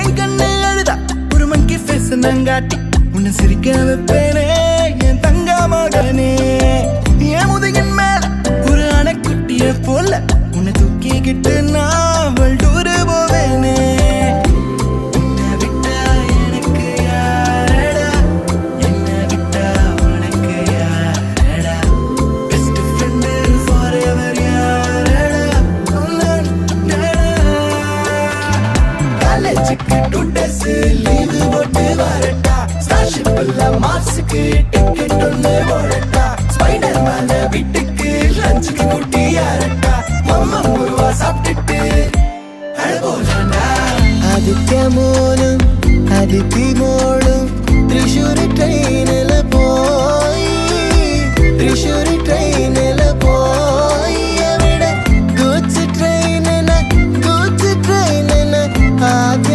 என் கண்ணு அழுதா ஒரு மங்கி ஃபேஸ் நங்காட்டி உன்னை சிரிக்க வைப்பேனே என் தங்க மகனே. என் முதுகின் மேல ஒரு அணைக்குட்டிய போல உன்னை தூக்கிக்கிட்டு நான் டூரு போவேனே. உன்னை விட்டா எனக்கு யாரடா, என்னை விட்டா உனக்கு யாரடா, பெஸ்ட் ஃப்ரெண்டு ஃபாரெவர் யாரடா, காலேஜுக்கு 2 days லீவு போட்டு வரட்டா, ஸ்டார்ஷிப்ல மார்ஸுக்கு டிக்கெட் ஒன்று போடட்டா, ஸ்பைடர் மேன வீட்டுக்கு லஞ்சுக்கு கூட்டி யாரட்டா, மம்மா முருவா சாப்பிட்டுட்டு அழகோலா. ആദിത്യമോനും അതിഥിമോളും തൃശ്ശൂർ ട്രെയിനിൽ പോയി തൃശ്ശൂർ